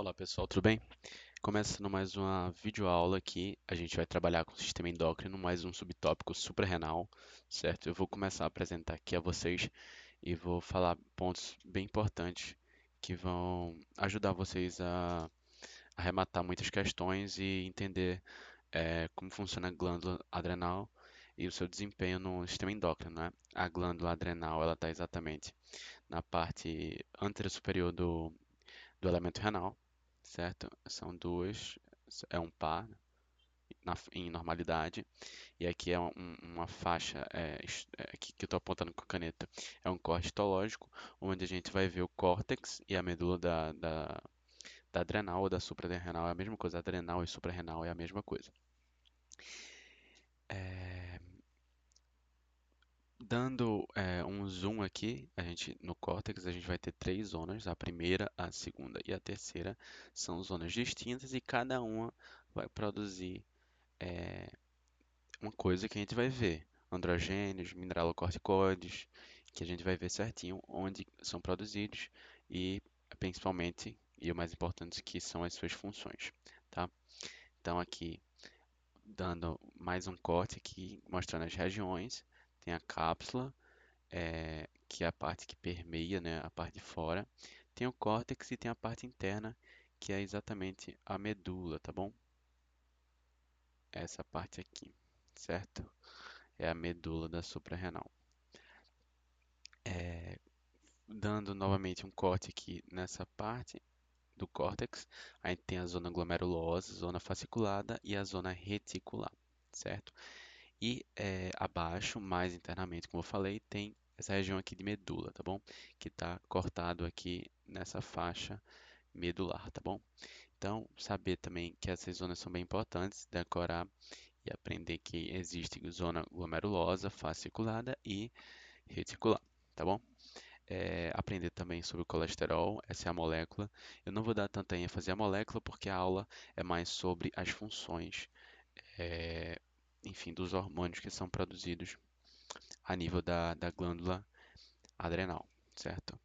Olá pessoal, tudo bem? Começando mais uma videoaula aqui, a gente vai trabalhar com o sistema endócrino, mais um subtópico suprarrenal, certo? Eu vou começar a apresentar aqui a vocês e vou falar pontos bem importantes que vão ajudar vocês a arrematar muitas questões e entender como funciona a glândula adrenal e o seu desempenho no sistema endócrino, né? A glândula adrenal, ela está exatamente na parte anterior superior do elemento renal, certo? São duas, é um par em normalidade, e aqui é uma faixa que eu estou apontando com a caneta, é um corte histológico, onde a gente vai ver o córtex e a medula da adrenal ou da suprarrenal é a mesma coisa, adrenal e suprarrenal é a mesma coisa. É, Dando um zoom aqui, no córtex a gente vai ter três zonas, a primeira, a segunda e a terceira são zonas distintas e cada uma vai produzir é, uma coisa que a gente vai ver, androgênios, mineralocorticoides, que a gente vai ver certinho onde são produzidos e principalmente, e o mais importante, que são as suas funções, tá? Então aqui, dando mais um corte aqui, mostrando as regiões, tem a cápsula, que é a parte que permeia, né, a parte de fora. Tem o córtex e tem a parte interna, que é exatamente a medula, tá bom? Essa parte aqui, certo? É a medula da suprarrenal. Dando novamente um corte aqui nessa parte do córtex, a gente tem a zona glomerulosa, zona fasciculada e a zona reticular, certo? E abaixo, mais internamente, como eu falei, tem essa região aqui de medula, tá bom? Que está cortado aqui nessa faixa medular, tá bom? Então, saber também que essas zonas são bem importantes, decorar e aprender que existe zona glomerulosa, fasciculada e reticular, tá bom? Aprender também sobre o colesterol, essa é a molécula. Eu não vou dar tanta ênfase à molécula porque a aula é mais sobre as funções, é, enfim, dos hormônios que são produzidos a nível da glândula adrenal, certo?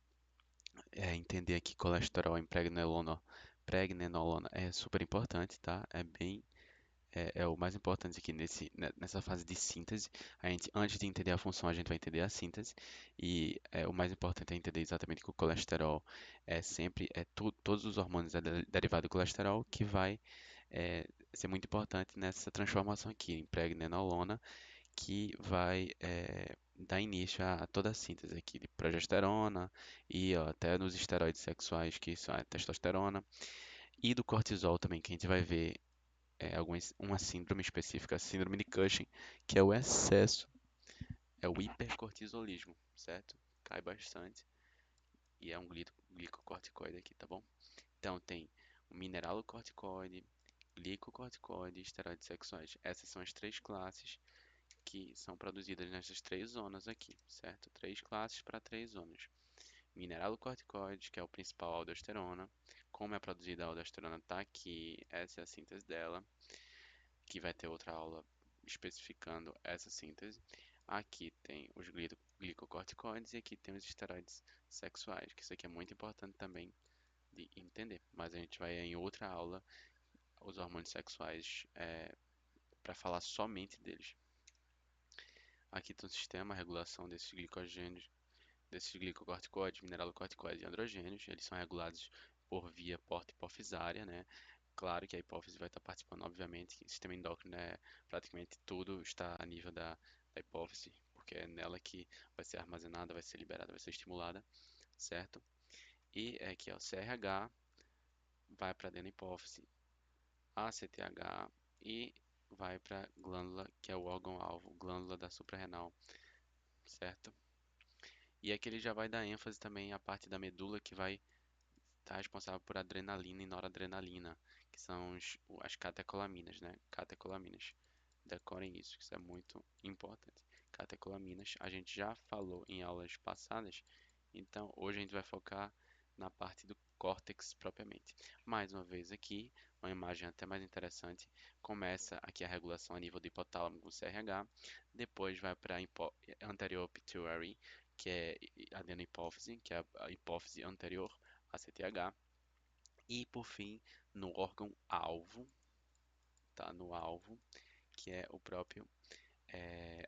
Entender que colesterol em pregnenolona é super importante, tá? É o mais importante aqui nessa fase de síntese. Antes de entender a função, a gente vai entender a síntese. E o mais importante é entender exatamente que o colesterol todos os hormônios derivados do colesterol que vai ser muito importante nessa transformação aqui em pregnenolona, que vai dar início a toda a síntese aqui de progesterona e ó, até nos esteroides sexuais, que são a testosterona, e do cortisol também, que a gente vai ver uma síndrome específica, a síndrome de Cushing, que é o excesso, é o hipercortisolismo, certo? Cai bastante e é um glicocorticoide aqui, tá bom? Então tem o mineralocorticoide, glicocorticoide e esteroides sexuais. Essas são as três classes que são produzidas nessas três zonas aqui, certo? Três classes para três zonas. Mineralocorticoide, que é o principal aldosterona. Como é produzida a aldosterona, tá aqui. Essa é a síntese dela, que vai ter outra aula especificando essa síntese. Aqui tem os glicocorticoides e aqui tem os esteroides sexuais, que isso aqui é muito importante também de entender. Mas a gente vai em outra aula os hormônios sexuais para falar somente deles. Aqui tem o sistema, a regulação desses glicogênios, desses glicocorticoides, mineralocorticoides e androgênios. Eles são regulados por via porta hipofisária, né? Claro que a hipófise vai estar participando, obviamente, que o sistema endócrino praticamente tudo está a nível da hipófise, porque é nela que vai ser armazenada, vai ser liberada, vai ser estimulada, certo? E aqui é o CRH, vai para dentro da hipófise, ACTH e vai para a glândula, que é o órgão-alvo, glândula da suprarrenal, certo? E aqui ele já vai dar ênfase também à parte da medula que vai estar responsável por adrenalina e noradrenalina, que são as catecolaminas, né? Catecolaminas. Decorem isso, que isso é muito importante. Catecolaminas, a gente já falou em aulas passadas, então hoje a gente vai focar na parte do córtex propriamente. Mais uma vez aqui, uma imagem até mais interessante. Começa aqui a regulação a nível do hipotálamo com CRH, depois vai para a anterior pituitary, que é a adenohipófise, que é a hipófise anterior a CTH. E por fim, no órgão alvo, tá? No alvo, que é o próprio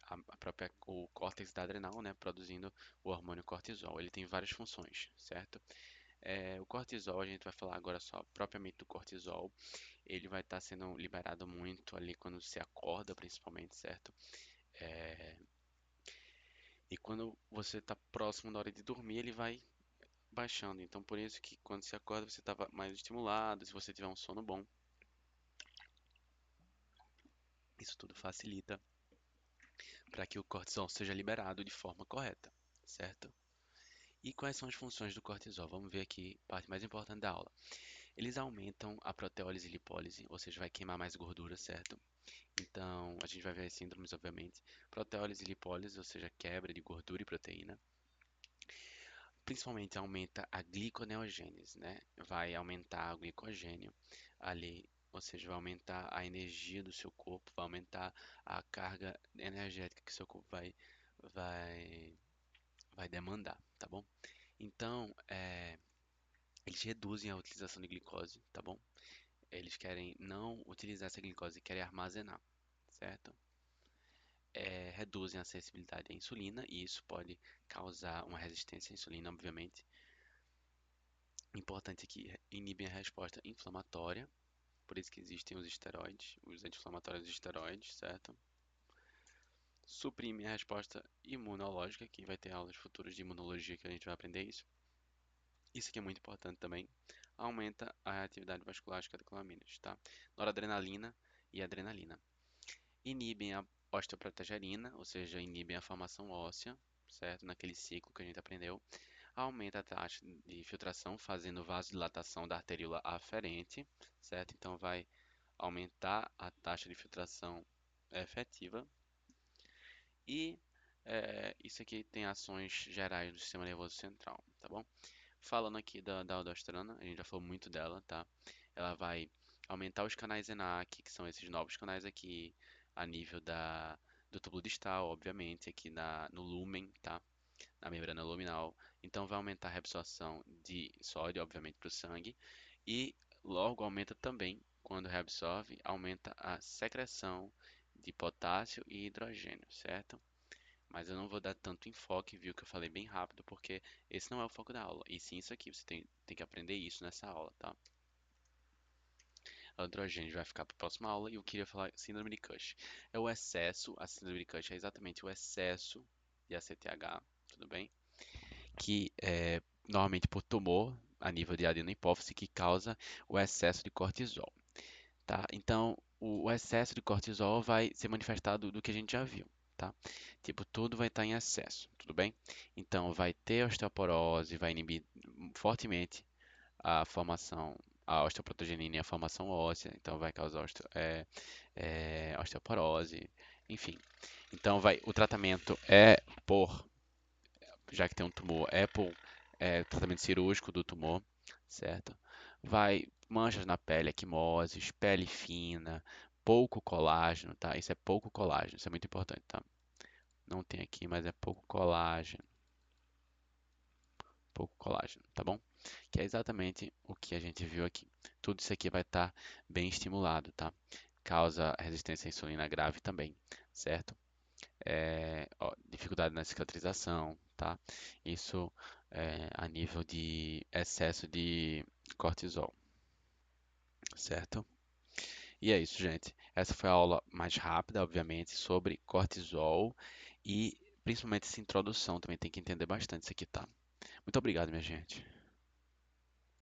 a própria o córtex da adrenal, né, produzindo o hormônio cortisol. Ele tem várias funções, certo? O cortisol, a gente vai falar agora só propriamente do cortisol. Ele vai estar sendo liberado muito ali quando se acorda, principalmente, certo? É, e quando você está próximo da hora de dormir, ele vai baixando. Então, por isso que quando se acorda, você está mais estimulado. Se você tiver um sono bom, isso tudo facilita para que o cortisol seja liberado de forma correta, certo? E quais são as funções do cortisol? Vamos ver aqui, a parte mais importante da aula. Eles aumentam a proteólise e lipólise, ou seja, vai queimar mais gordura, certo? Então, a gente vai ver as síndromes, obviamente. Proteólise e lipólise, ou seja, quebra de gordura e proteína. Principalmente aumenta a gliconeogênese, né? Vai aumentar o glicogênio ali, ou seja, vai aumentar a energia do seu corpo, vai aumentar a carga energética que seu corpo vai, vai demandar, tá bom? Então, eles reduzem a utilização de glicose, tá bom? Eles querem não utilizar essa glicose, querem armazenar, certo? Reduzem a sensibilidade à insulina e isso pode causar uma resistência à insulina, obviamente. Importante aqui, inibem a resposta inflamatória, por isso que existem os esteroides, os anti-inflamatórios esteroides, certo? Suprimem a resposta imunológica, que vai ter aulas futuras de imunologia que a gente vai aprender isso. Isso aqui é muito importante também. Aumenta a atividade vascular das catecolaminas, tá? Noradrenalina e adrenalina. Inibem a osteoprotegerina, ou seja, inibem a formação óssea, certo? Naquele ciclo que a gente aprendeu. Aumenta a taxa de filtração, fazendo vasodilatação da arteríola aferente, certo? Então vai aumentar a taxa de filtração efetiva. E isso aqui tem ações gerais do sistema nervoso central, tá bom? Falando aqui da aldosterona, a gente já falou muito dela, tá? Ela vai aumentar os canais ENaC, que são esses novos canais aqui, a nível do túbulo distal, obviamente, aqui no lúmen, tá? Na membrana luminal. Então vai aumentar a reabsorção de sódio, obviamente, para o sangue. E logo aumenta também, quando reabsorve, aumenta a secreção de potássio e hidrogênio, certo? Mas eu não vou dar tanto enfoque, viu, que eu falei bem rápido, porque esse não é o foco da aula. E sim isso aqui, você tem que aprender isso nessa aula, tá? Androgênio vai ficar para a próxima aula e eu queria falar síndrome de Cush. É o excesso, a síndrome de Cush é exatamente o excesso de ACTH, tudo bem? Que é normalmente por tumor a nível de adenohipófise que causa o excesso de cortisol, tá? Então, o excesso de cortisol vai ser manifestado do que a gente já viu, tá? Tipo, tudo vai estar em excesso, tudo bem? Então, vai ter osteoporose, vai inibir fortemente a formação, a osteoprotogenina e a formação óssea, então vai causar osteoporose, enfim. Então, o tratamento é por já que tem um tumor, é por tratamento cirúrgico do tumor, certo? Vai manchas na pele, equimoses, pele fina, pouco colágeno, tá? Isso é pouco colágeno, isso é muito importante, tá? Não tem aqui, mas é pouco colágeno, tá bom? Que é exatamente o que a gente viu aqui. Tudo isso aqui vai estar bem estimulado, tá? Causa resistência à insulina grave também, certo? Dificuldade na cicatrização, tá? Isso a nível de excesso de cortisol, certo? E é isso, gente. Essa foi a aula mais rápida, obviamente, sobre cortisol e principalmente essa introdução também tem que entender bastante isso aqui, tá? Muito obrigado, minha gente.